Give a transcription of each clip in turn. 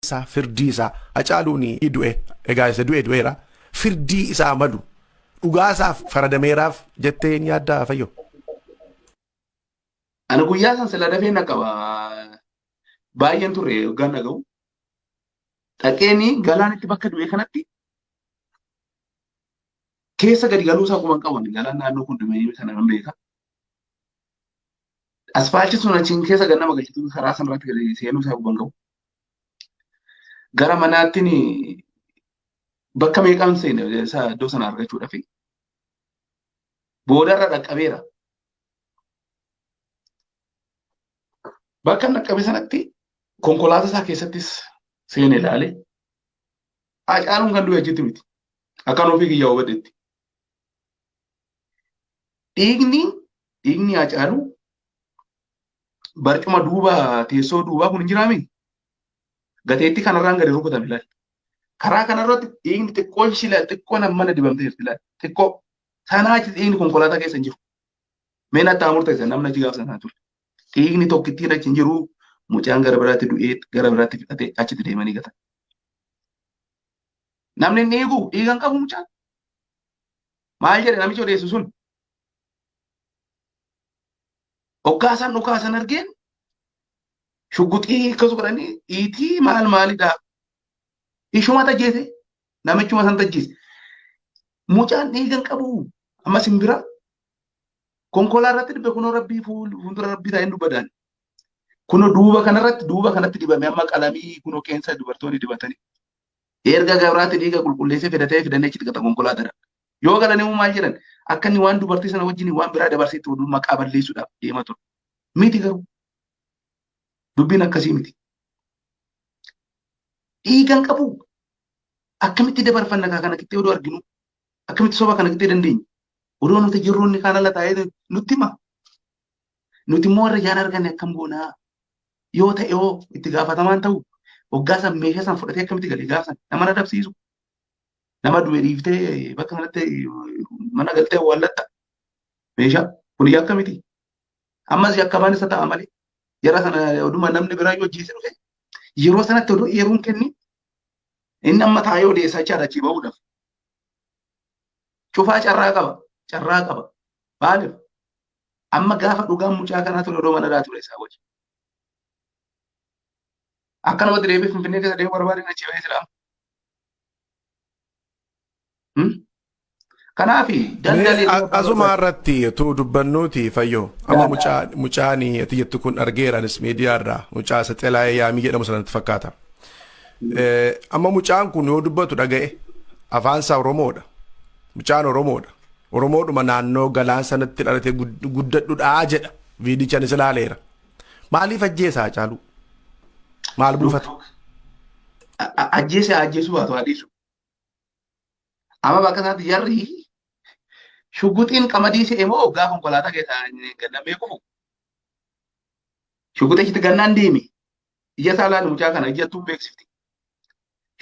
isaa firdii isaa Hacaaluun du'e egaa isa du'eera firdii isaa madu dhugaa isaaf faradameeraaf jettee ni yaaddaa Fayyoo. Ani guyyaa san sila dafee na qaba baay'een turre hoggaan dhaga'u. Dhaqeeni galaanitti bakka du'e kanatti keessa gadi galuu isaa akkuma hin qaban galaan naannoo kun dumee sana nan beeka. Asfaaltii sun achiin keessa gad nama galchitu karaa sanarratti gadi seenuu isaa akkuma hin qabu. Gara manaattiin bakka meeqaan seene iddoo sana argachuudhaaf boodarra dhaqqabeera. Bakka dhaqqabe sanatti konkolaataa isaa keessattis seene ilaale Hacaaluun kan du'e achitti miti. Akkan ofii kiyyaa hubatetti. Dhiigni Hacaaluu barcuma duuba teessoo duubaa kun hin jiraame gateetti kanarraan gadi rukutame ilaali. Karaa kanarratti dhiigni xiqqoon shila xiqqoon mana dibamtee jirti ilaali. Xiqqoo sanaa achi dhiigni konkolaataa keessa hin jiru. Meen attaa murteessa namni achi gaafa sanaa ture. Dhiigni tokkittiin achi hin jiru mucaan gara biraatti du'ee gara biraatti fixatee achitti deemanii gatan. Namni inni dhiigan qabu mucaan. Maal jedhe namichi odeessu sun? Hoggaasan dhukaasan argeen shugguxii akkasuma godhanii dhiitii maalidhaa? Ishuma tajjeese namichuma san tajjeese. Mucaan dhiigan qabu amma simbira konkolaataa irratti dibbe kunoo rabbii fuuldura rabbii taa'een dubbadaan. Kunoo duuba kanatti dibame amma qalamii kunoo qeensa dubartoonni dibatanii. Erga gabraatti dhiiga qulqulleessee fidannee achitti gata konkolaataa. Yoo galanii maal jedhan akka inni waan dubartii sana wajjin waan biraa dabarseetti maqaa balleessuudhaaf deema ture. Miti garuu dubbiin akkasii miti. Dhiigan qabu akkamitti dabarfanna kana qixxee odoo arginu akkamitti soba kana qixxee dandeenya. Odoo nuti jirruun kaan ala taa'ee nutti hima. Nuti immoo warra jaan arganne akkam goonaa yoo ta'e yoo itti gaafatamaan ta'u hoggaasan meeshaa san fudhatee akkamitti galee gaafsan nama adabsiisu. Nama du'e dhiiftee bakka kanatti mana galtee awwaallatta. Meeshaa kun yakka miti. Ammas yakka baan isa ta'a malee. Jara sana oduma namni biraa yoo hojjeese dhufe yeroo sanatti oduu yeroon kenni inni amma taa'ee odeessaa jechaadha achii bahuudhaaf. Cufaa carraa qaba. Maaliif? Amma gaafa dhugaan mucaa kanaa ture odoo mana daa ture isaa wajjin. Akka namatti deebiif Finfinnee keessa deemuu barbaadeen achii bahee jira. Kanaafi daldalii asuma irratti utuu dubbannuuti Fayyoo amma mucaan ati jettu kun argeeranis miidiyaa irraa mucaa isa Xelaayee Yaamii jedhamu sanatti fakkaata. Amma mucaan kun yoo dubbatu dhaga'e afaan isaa Oromoodha. Mucaan Oromoodha. Oromoodhuma naannoo galaan sanatti dhalatee guddadhudhaa jedha. Viidichaan isa ilaaleera. Maaliif ajjeesaa Hacaaluu? Maal buufata? Ajjeesuu haa ta'u adiisu. Amma bakka isaatti jarri shugguxiin qamadii se'ee moo hoggaa konkolaataa keessa gannamee kufu. Shugguxichi gannaan deeme. Ija isaa ilaalu mucaa kana ijattuu beeksifti.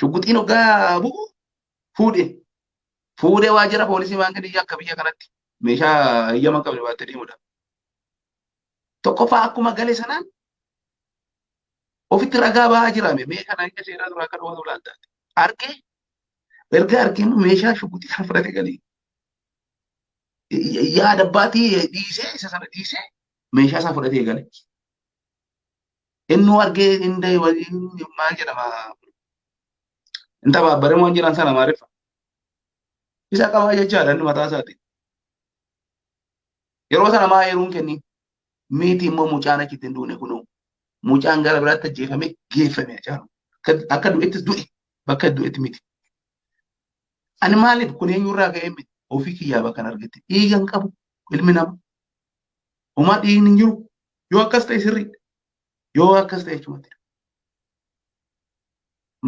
Shugguxiin hoggaa bu'u fuudhee waajjira poolisii maanganii akka biyya kanatti meeshaa eeyyama qabne baattee deemudha. Tokkoffaa akkuma galee sanaan ofitti ragaa ba'aa jirame meeshaa naannoo seeraa duraa akka dhawwatu laaltaati. Argee erga arginu meeshaa shugguxii kan fudhate galee yaada abbaatii dhiisee isa sana dhiisee meeshaa isaa fudhatee gale. Inni argee inni maal jedhama inni tabaabbaree waan jiran sana maariffa. Isa qabaa jechaadha inni mataa isaati. Yeroo sana maa yeroon kenni miti immoo mucaan achitti hin duune kunoo mucaan gara biraatti ajjeefamee geeffame Hacaalu. Akka du'ettis du'e bakka du'etti miti. Ani maaliif kun eenyurraa ga'ee miti ofii kiyyaa bakka argate dhiigan qabu ilmi nama. Homaa dhiigni hin jiru yoo akkas ta'e sirriidha. Yoo akkas ta'e jechumatti.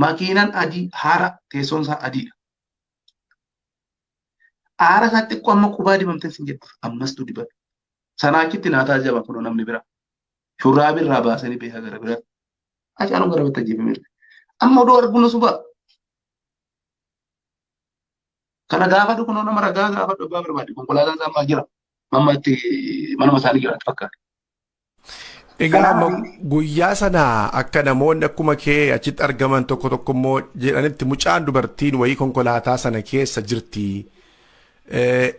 Makiinaan adii haara teessoon isaa adiidha. Aara isaa xiqqoo amma qubaa dibamtee sin jettu ammastuu dibame. Sanaa achitti naataa jaba kunoo namni bira. Shurraabii irraa baasanii beekaa gara biraa. Hacaaluun gara biratti ajjeefame. Amma odoo arguun suba. Kana gaafa kunoo nama ragaa gaafa dhugaa barbaade konkolaataan isaa ammaa jira. Amma itti manuma isaanii jiraatu fakkaata. Egaa amma Kanaaf guyyaa sana akka namoonni akkuma kee achitti argaman tokko tokko immoo jedhanitti mucaan dubartiin wayii konkolaataa sana keessa jirti.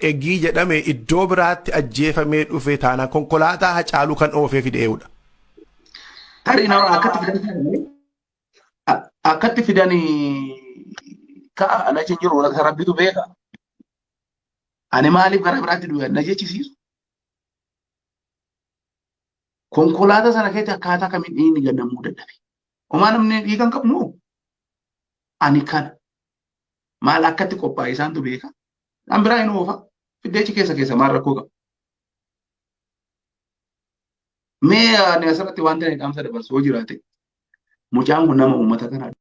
Eegii jedhame iddoo biraatti ajjeefamee dhufe taanaan konkolaataa Hacaaluu kan oofee fidee'uudha. tarii nama akkatti fidanii ka'a ana jechuun jiru rabbitu beeka. Ani maaliif gara biraatti du'e na jechisiisu. Konkolaataa sana keessatti akkaataa kamiin dhiigni gannamuu dadhabe. Homaa namni dhiigan qabnu ani kana maal akkatti qophaa'e isaantu beeka. Kan biraa hin oofa. Fiddeechi keessa maal rakkoo qaba. Mee ani asirratti wanta dhaamsa dabarsuu jiraate mucaan kun nama uummata kanaa